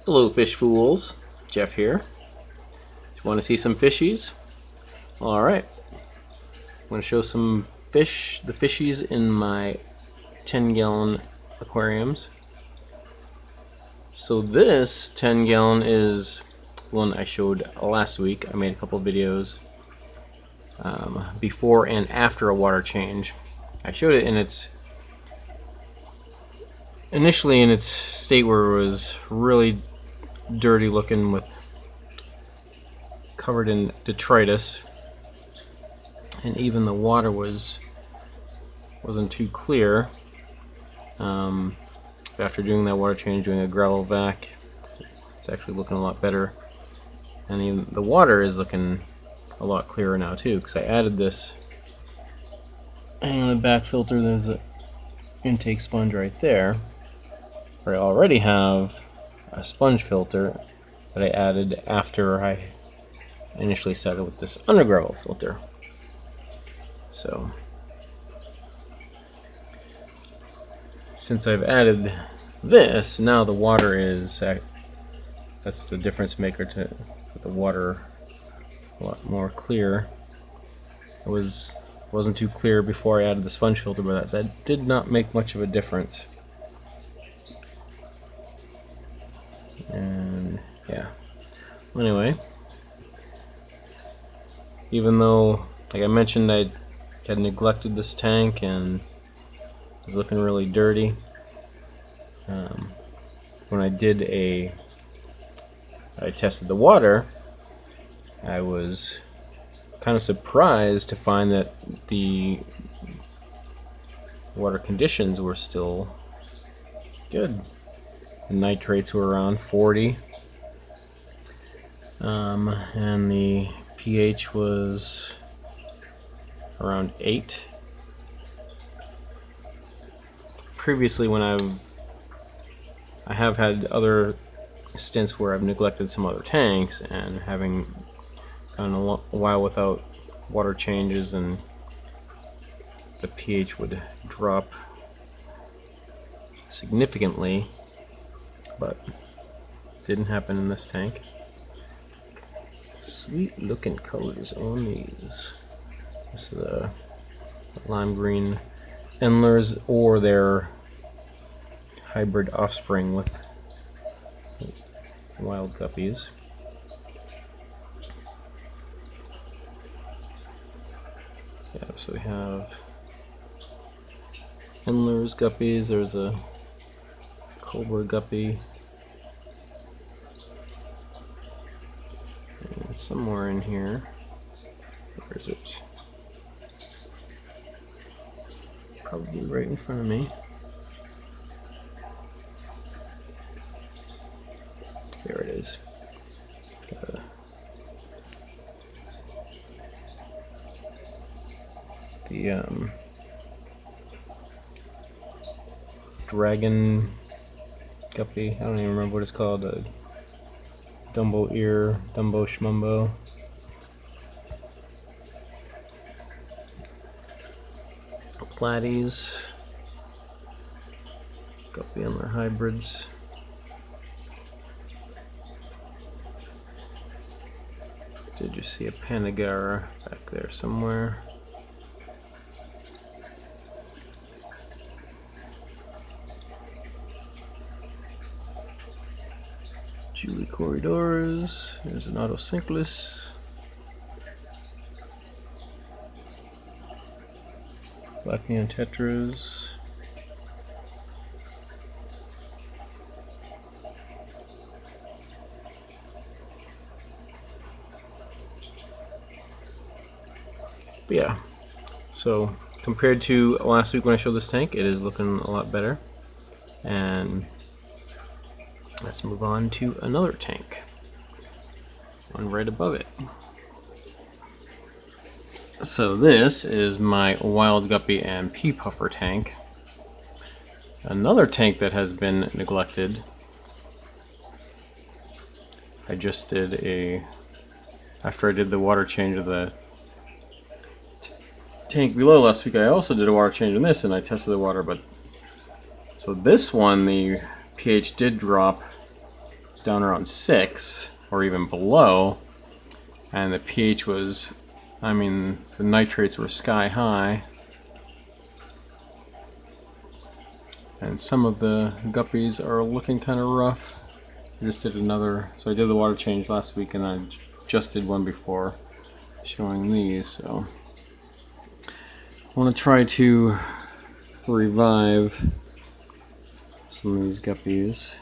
Hello fish fools, Jeff here. Want to see some fishies? Alright, I'm going to show some the fishies in my 10-gallon aquariums. So this 10-gallon is one I showed last week. I made a couple videos before and after a water change. I showed it in its initially in its state where it was really dirty looking, with covered in detritus, and even the water wasn't too clear. After doing that water change, doing a gravel vac, it's actually looking a lot better, and even the water is looking a lot clearer now too, because I added this. And on the back filter there's an intake sponge right there, where I already have a sponge filter that I added after I initially started with this under gravel filter. So since I've added this, now the water is that's the difference maker to the water a lot more clear. It wasn't too clear before I added the sponge filter, but that did not make much of a difference. And yeah, anyway, even though, like I mentioned, I had neglected this tank and it was looking really dirty, when I tested the water, I was kind of surprised to find that the water conditions were still good. The nitrates were around 40, and the pH was around 8. Previously, when I have had other stints where I've neglected some other tanks, and having gone a while without water changes, and the pH would drop significantly, but didn't happen in this tank. Sweet looking colors on these. This is a lime green endlers, or their hybrid offspring with wild guppies. Yeah, so we have endlers guppies. There's a cobra guppy. And somewhere in here, where is it? Probably right in front of me. There it is. The dragon guppy. I don't even remember what it's called. Dumbo ear, Dumbo schmumbo. Platies. Guppy and their hybrids. Did you see a Panagara back there somewhere? Julie Corydoras. There's an autosynclus. Black neon tetras. But yeah, so compared to last week when I showed this tank, it is looking a lot better. And let's move on to another tank, one right above it. So this is my wild guppy and pea puffer tank. Another tank that has been neglected. I just did after I did the water change of the tank below last week, I also did a water change on this, and I tested the water, but so this one, the pH did drop was down around 6 or even below, and the pH was, I mean, the nitrates were sky high. And some of the guppies are looking kind of rough. I just did another, so I did the water change last week, and I just did one before showing these. So I want to try to revive some of these guppies,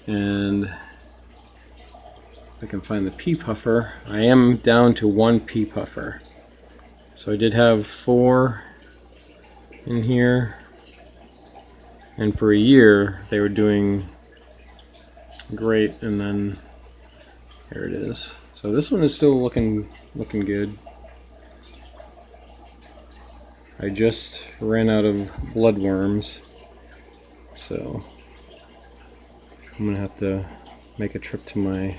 and if I can find the pea puffer. I am down to 1 pea puffer. So I did have 4 in here, and for a year they were doing great, and then here it is. So this one is still looking good. I just ran out of bloodworms, so I'm gonna have to make a trip to my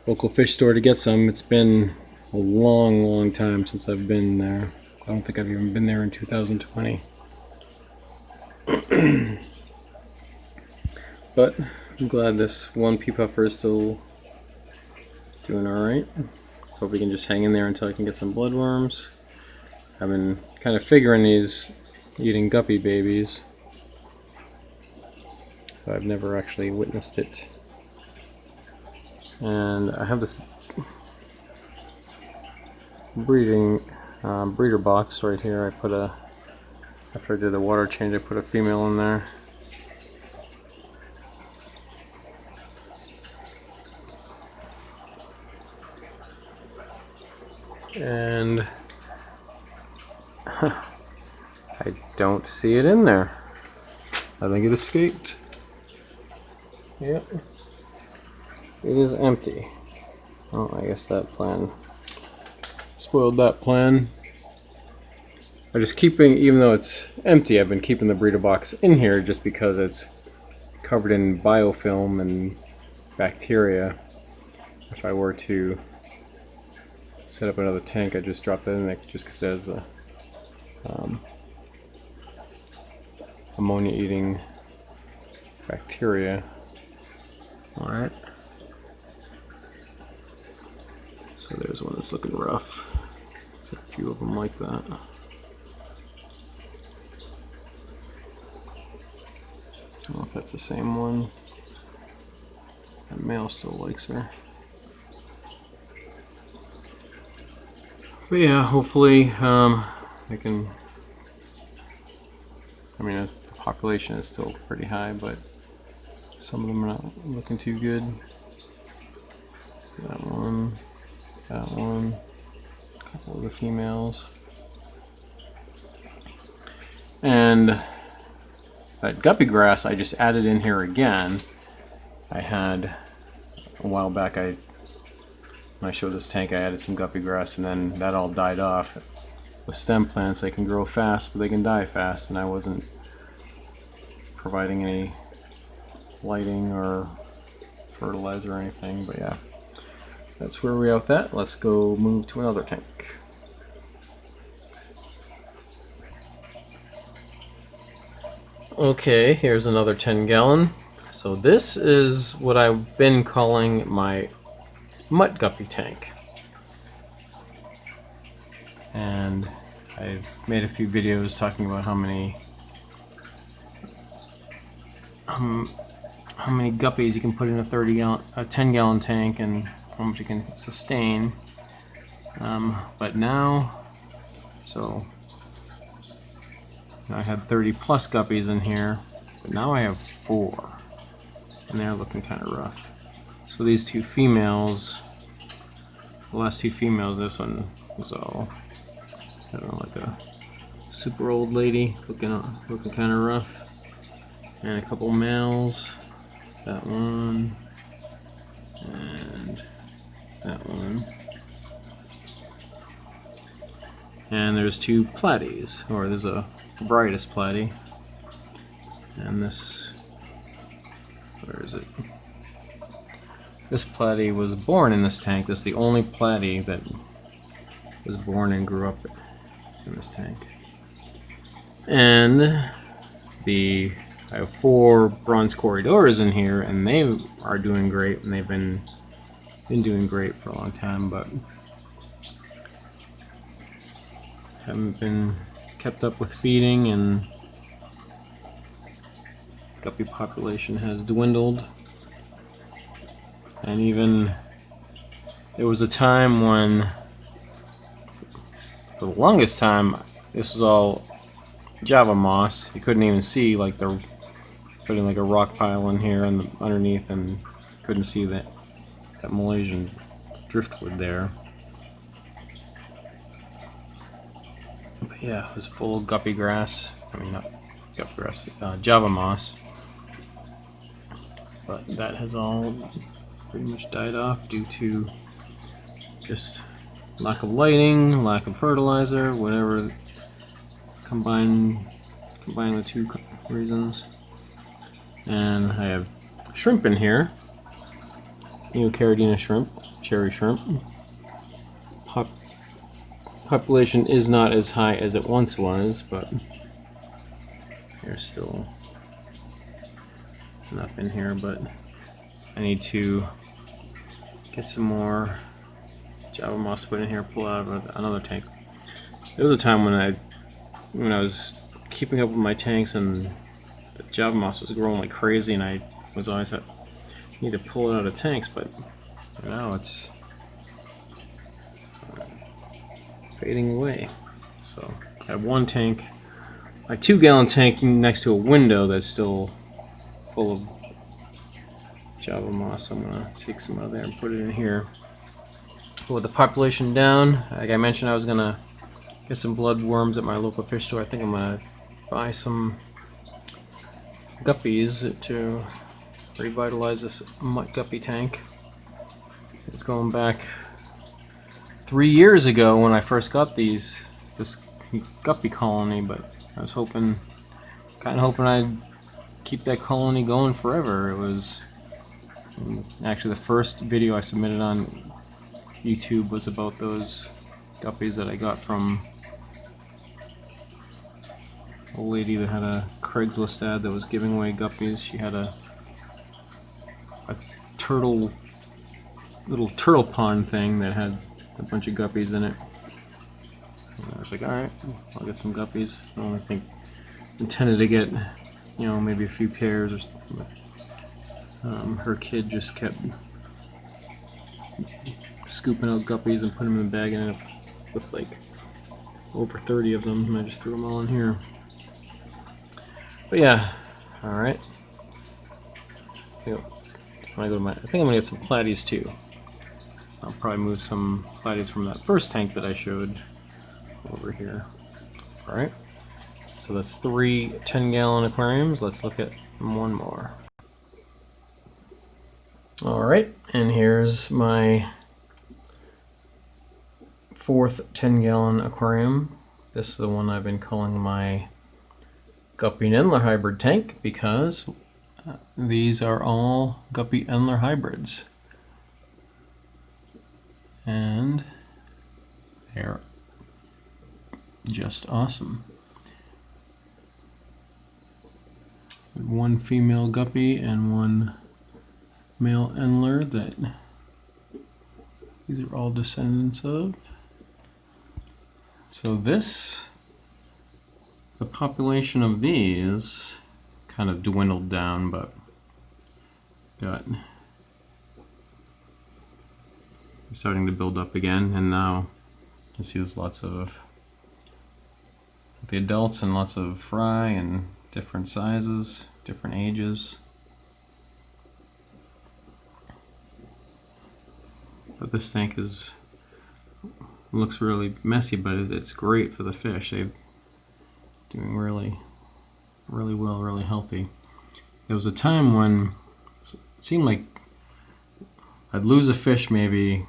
local fish store to get some. It's been a long time since I've been there. I don't think I've even been there in 2020. But I'm glad this 1 pea puffer is still doing alright. Hope we can just hang in there until I can get some bloodworms. I've been kind of figuring he's eating guppy babies, but I've never actually witnessed it. And I have this breeder box right here. I put after I did the water change, I put a female in there. And I don't see it in there. I think it escaped. Yep. It is empty. Oh, I guess that plan spoiled that plan. I'm just keeping, even though it's empty, I've been keeping the breeder box in here just because it's covered in biofilm and bacteria. If I were to set up another tank, I'd just drop that in there just because it has the ammonia-eating bacteria. Alright. So there's one that's looking rough. There's a few of them like that. I don't know if that's the same one. That male still likes her. But yeah, hopefully I can. I mean, the population is still pretty high, but some of them are not looking too good. That one, a couple of the females, and that guppy grass I just added in here again. I had a while back, when I showed this tank, I added some guppy grass, and then that all died off. With stem plants, they can grow fast, but they can die fast, and I wasn't providing any lighting or fertilizer or anything. But yeah, that's where we're at with that. Let's go move to another tank. Okay, here's another 10-gallon. So this is what I've been calling my Mutt guppy tank. And I've made a few videos talking about how many guppies you can put in a 10-gallon tank and how much you can sustain. But now, so I had 30 plus guppies in here, but now I have 4, and they're looking kind of rough. So these 2 females, the last 2 females, this one was all, I don't know, like a super old lady, looking kind of rough. And a couple males, that one, and that one. And there's 2 Platies, or there's a brightest Platy. And this, where is it? This Platy was born in this tank. This is the only Platy that was born and grew up in this tank. And the I have 4 bronze Corydoras in here, and they are doing great, and they've been doing great for a long time, but haven't been kept up with feeding, and guppy population has dwindled. And even there was a time when, for the longest time, this was all Java moss. You couldn't even see, like, they're putting like a rock pile in here and underneath, and couldn't see that Malaysian driftwood there. But yeah, it was full of guppy grass. I mean, not guppy grass, Java moss. But that has all pretty much died off due to just lack of lighting, lack of fertilizer, whatever. Combining the two reasons. And I have shrimp in here. Neocaridina shrimp, cherry shrimp. Population is not as high as it once was, but there's still enough in here. But I need to get some more Java moss put in here, pull out of another tank. There was a time when I was keeping up with my tanks and the Java moss was growing like crazy, and I was always need to pull it out of tanks, but now it's fading away. So I have one tank, my 2-gallon tank next to a window that's still full of Java moss. I'm gonna take some out of there and put it in here. With the population down, like I mentioned, I was gonna get some blood worms at my local fish store. I think I'm gonna buy some Guppies to revitalize this Mutt guppy tank. It's going back 3 years ago when I first got this guppy colony, but I was kind of hoping I'd keep that colony going forever. It was actually the first video I submitted on YouTube was about those guppies that I got from a lady that had a Craigslist ad that was giving away guppies. She had a little turtle pond thing that had a bunch of guppies in it. And I was like, alright, I'll get some guppies. I only think intended to get, maybe a few pairs or something. But, her kid just kept scooping out guppies and putting them in a bag, and ended up with like over 30 of them, and I just threw them all in here. But yeah, alright. I think I'm gonna get some Platies too. I'll probably move some Platies from that first tank that I showed over here. Alright, so that's 3 10-gallon aquariums. Let's look at one more. Alright, and here's my 4th 10-gallon aquarium. This is the one I've been calling my Guppy and Endler hybrid tank, because these are all Guppy Endler hybrids. And they're just awesome. One female Guppy and one male Endler that these are all descendants of. So the population of these kind of dwindled down, but got starting to build up again, and now you see there's lots of the adults and lots of fry and different sizes, different ages. But this tank looks really messy, but it's great for the fish. They're doing really well, really healthy. There was a time when it seemed like I'd lose a fish maybe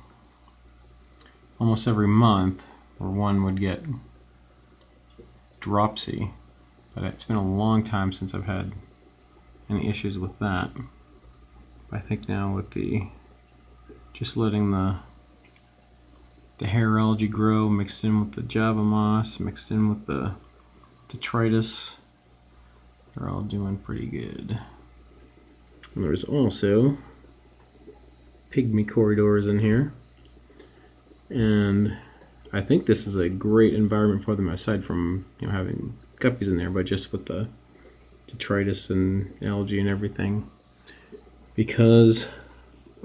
almost every month, or one would get dropsy. But it's been a long time since I've had any issues with that. I think now with just letting the hair algae grow, mixed in with the Java moss, mixed in with the detritus, They're all doing pretty good. And there's also pygmy Corydoras in here. And I think this is a great environment for them, aside from having guppies in there, but just with the detritus and algae and everything. Because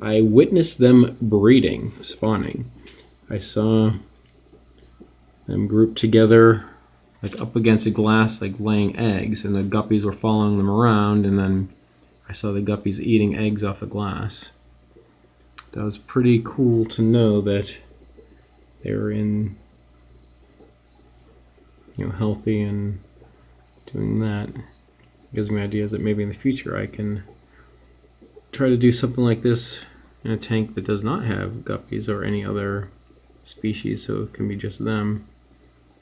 I witnessed them breeding, spawning. I saw them grouped together, like up against a glass, like laying eggs, and the guppies were following them around, and then I saw the guppies eating eggs off the glass. That was pretty cool to know that they were in, healthy and doing that. It gives me ideas that maybe in the future I can try to do something like this in a tank that does not have guppies or any other species, so it can be just them.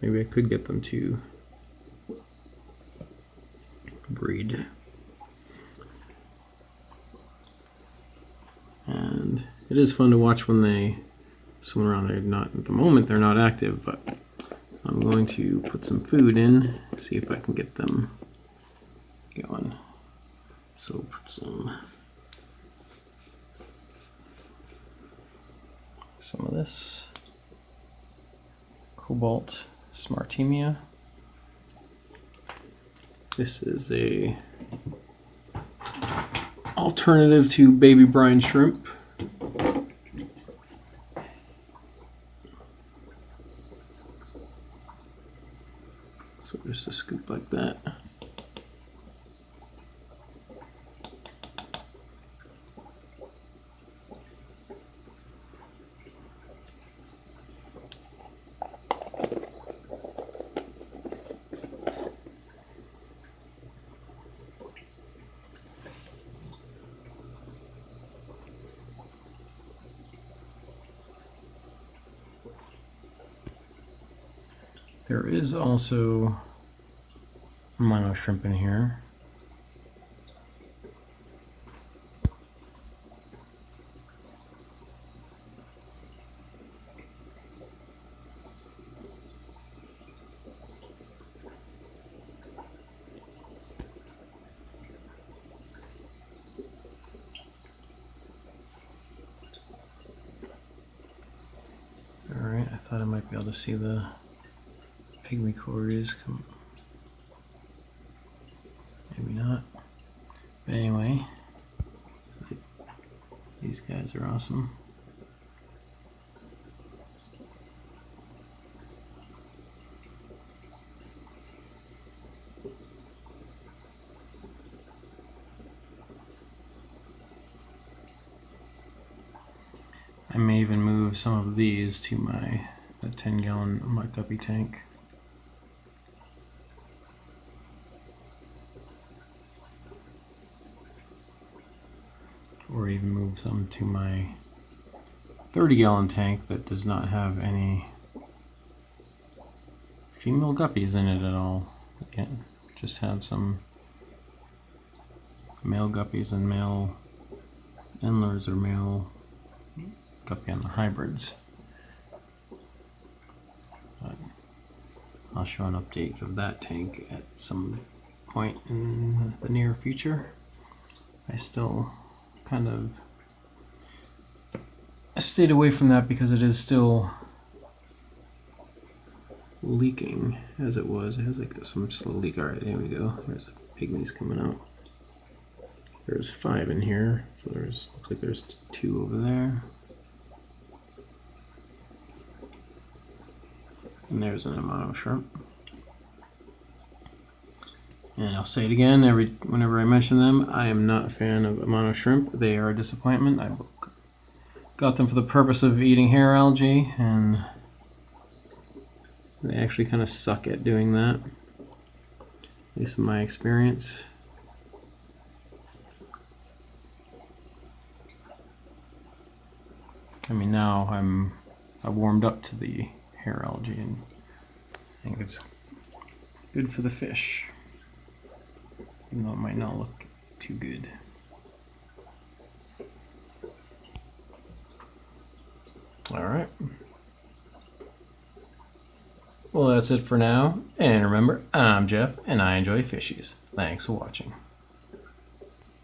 Maybe I could get them to breed. And it is fun to watch when they swim around. They're not, at the moment, they're not active, but I'm going to put some food in, see if I can get them going. So put some of this cobalt smartemia. This is a alternative to baby brine shrimp. So just a scoop like that. There is also mono shrimp in here. Alright, I thought I might be able to see the pygmy corys come. Maybe not. But anyway, these guys are awesome. I may even move some of these to my 10-gallon Mutt Guppy tank. Or even move some to my 30-gallon tank that does not have any female guppies in it at all. Again, just have some male guppies and male endlers or male guppy on the hybrids. But I'll show an update of that tank at some point in the near future. I still kind of stayed away from that because it is still leaking as it was. It has like some slow leak. Alright, here we go. There's the pygmies coming out. There's 5 in here, so looks like there's 2 over there. And there's an mono shrimp. And I'll say it again, whenever I mention them, I am not a fan of mono shrimp. They are a disappointment. I got them for the purpose of eating hair algae, and they actually kind of suck at doing that, at least in my experience. I mean, now I've warmed up to the hair algae, and I think it's good for the fish. Even though it might not look too good. Alright. Well, that's it for now. And remember, I'm Jeff, and I enjoy fishies. Thanks for watching.